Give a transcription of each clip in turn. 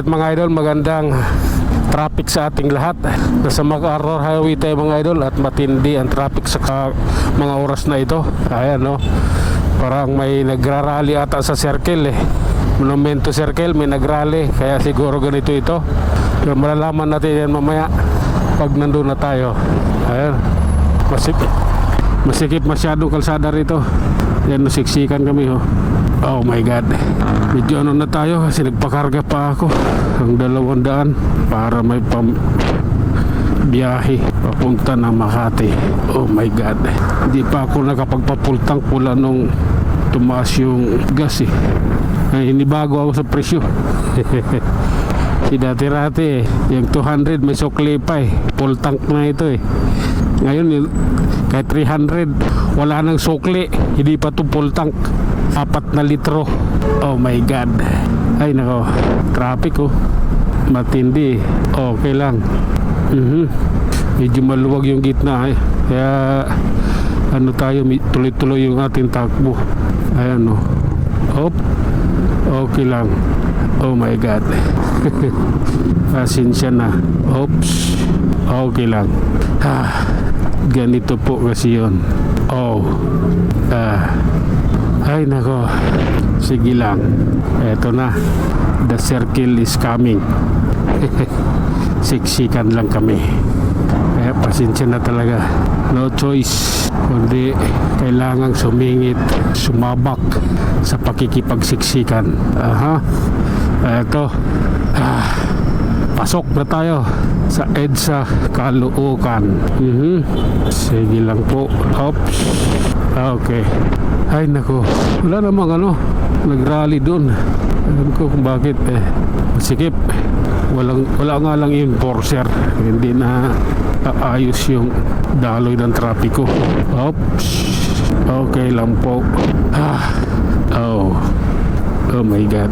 mga idol, magandang traffic sa ating lahat. Nasa MacArthur Highway tayo mga idol at matindi ang traffic sa mga oras na ito. Ayan no, parang may nagrarally ata sa circle Monumento Circle, may nagrally, kaya siguro ganito ito. Pero malalaman natin yan mamaya pag nandun na tayo. Ayan, masikip masyadong kalsada rito. Yan, nasiksikan kami Oh my god, medyo ano na tayo kasi nagpakarga pa ako ang 200 para may biyahe papunta ng Makati. Oh my god, hindi pa ako nakapagpapultang pula nung tumaas yung gas ay inibago ako sa presyo. Si dati-rati yung 200 may sukli pa full tank na ito ngayon kahit 300 wala nang sukli, hindi pa to full tank, 4 na litro. Oh my god, ay nako, traffic matindi. Okay lang, medyo maluwag yung gitna kaya ano tayo, tuloy-tuloy yung ating takbo. Ayan okay lang. Oh my god. Pasensya na. Oops. Okay lang. Ganito po kasi yun. Ay nako, sige lang. Eto na, the circle is coming. Siksikan lang kami, kaya pasensya na talaga. No choice kundi kailangang sumingit, sumabak sa pakikipagsiksikan. Eto, pasok na tayo sa EDSA Caloocan. Sige lang po. Oops. Okay. Ay nako, wala namang nagrally doon. Alam ko kung bakit masikip. Wala nga lang enforcer, hindi na ayos yung daloy ng trapiko. Oops. Okay lang po. Oh my god.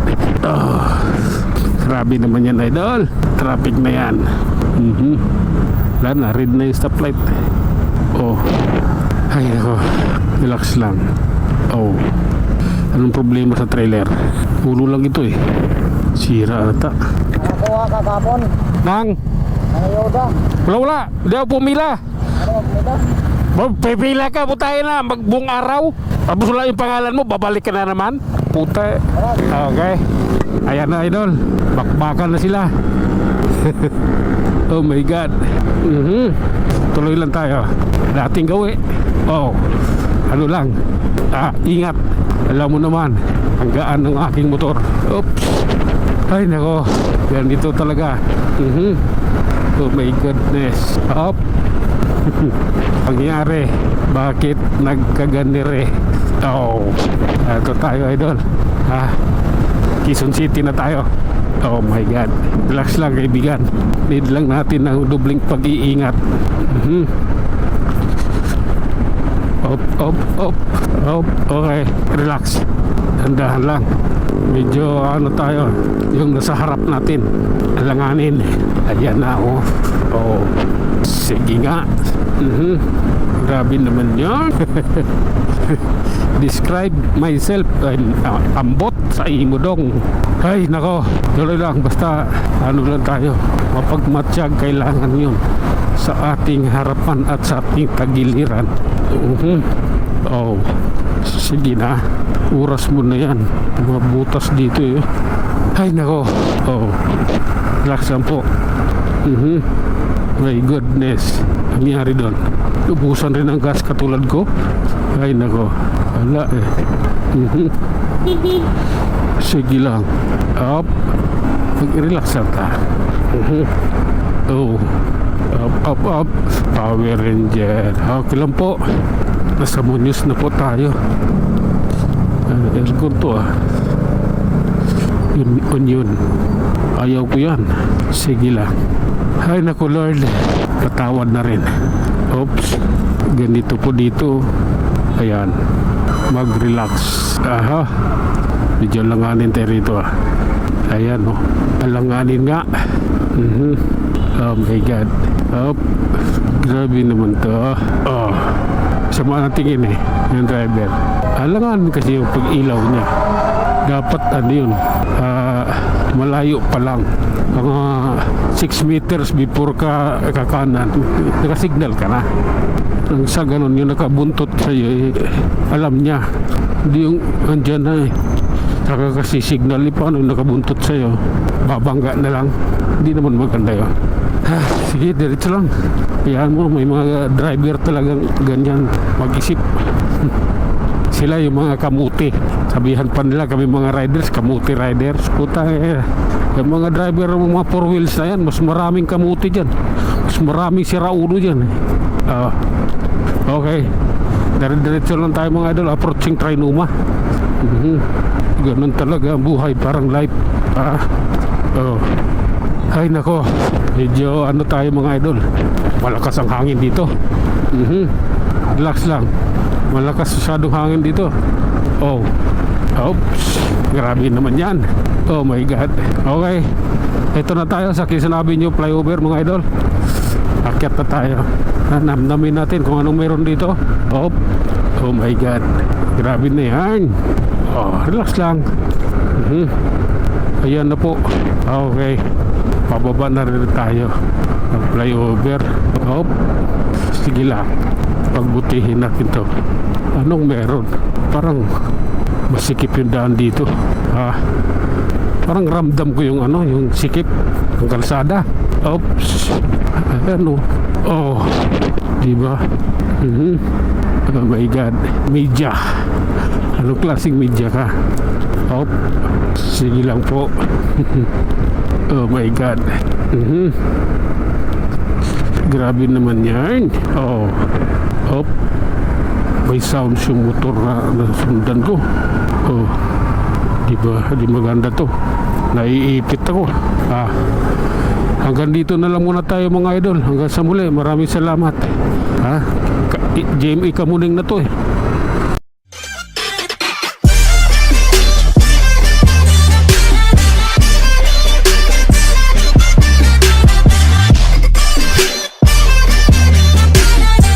Grabe naman yan idol, traffic na yan. Wala na, red na yung stoplight. Ay nako, relax lang. Anong problema sa trailer? Ulo lang ito sira ata. Nakakuha ka kapon Nang ayuda. Wala, hindi ako pumila. Ano pumila? Pipila ka, tayo na magbung araw. Tapos wala yung pangalan mo, babalik ka na naman. Puta. Okay, ayan na idol, bakbakan na sila. Oh my god. Tuloy lang tayo, dating gawi. Ano lang, ingat. Alam mo naman ang gaan ng aking motor. Oops. Ay nako, ganito talaga. Oh my goodness. Pangyari, bakit nagkaganire? Ito tayo idol. Quezon City na tayo. Oh my god, relax lang kaibigan. Need lang natin ng dubling pag-iingat. Okay, relax, dandahan lang. Medyo tayo, yung nasa harap natin alanganin. Ayan na sige nga. Grabe naman yun. Describe myself, ambot sa imodong. Ay nako, tuloy lang, basta lang tayo, mapagmatsyag kailangan yun sa ating harapan at sa ating tagiliran. Sige na, oras mo na yan, mabutas dito Ay nako, relax lang po. My goodness, nangyari doon, ubusan rin ang gas katulad ko. Ay nako, wala sige lang, mag-relax lang ta. Up, Power Ranger. Okay lang po, nasa Muñoz na po tayo. Aircon to Union, ayaw ko yan. Sige lang. Ay naku Lord, patawad na rin. Oops, ganito po dito. Ayan, mag-relax. Medyo langanin tayo rito Ayan alanganin nga. Oh my god. Grabe naman to. Sama na tingin yung driver. Alanganin kasi yung pag-ilaw niya. Dapat yun, malayo pa lang. Mga 6 meters before ka kakanan, nakasignal ka na. Nang sa ganun, yung nakabuntot sa'yo, alam niya. Hindi yung andyan na Saka kasi signal, paano yung nakabuntot sa'yo? Babangga na lang. Hindi naman maganda yun. Sige, diretso lang. Kayaan mo, may mga driver talagang ganyan mag-isip. Sila yung mga kamuti. Sabihan pa nila kami mga riders, kamuti riders. Puta yung mga driver ng mga 4 wheels na yan, mas maraming kamuti dyan. Mas maraming siraulo dyan. Okay. Diretso lang tayo mga idol, approaching Trinoma. Ganun talaga ang buhay, parang life. Ay nako, medyo ano tayo mga idol, malakas ang hangin dito. Relax lang, malakas masyadong hangin dito. Oops, grabe naman yan. Oh my god. Okay, ito na tayo sa Quezon Avenue flyover mga idol. Akyat na tayo. Namnamin natin kung anong meron dito. Oh my god, grabe na yan. Relax lang. Ayan na po. Okay, pababa na rin tayo ng flyover. Sige lang, pagbutihin natin to. Anong meron? Parang masikip yung daan dito. Parang ramdam ko yung yung sikip ng kalsada. Oops. Ano? Diba? Oh my god, media. Anong klaseng media ka? Sige lang po. Oh my god. Grabe naman yan. May sounds yung motor na nasundan ko. Diba? Di maganda to. Naiipit ako. Hanggang dito na lang muna tayo mga idol. Hanggang sa muli. Maraming salamat. JME Kamuning na to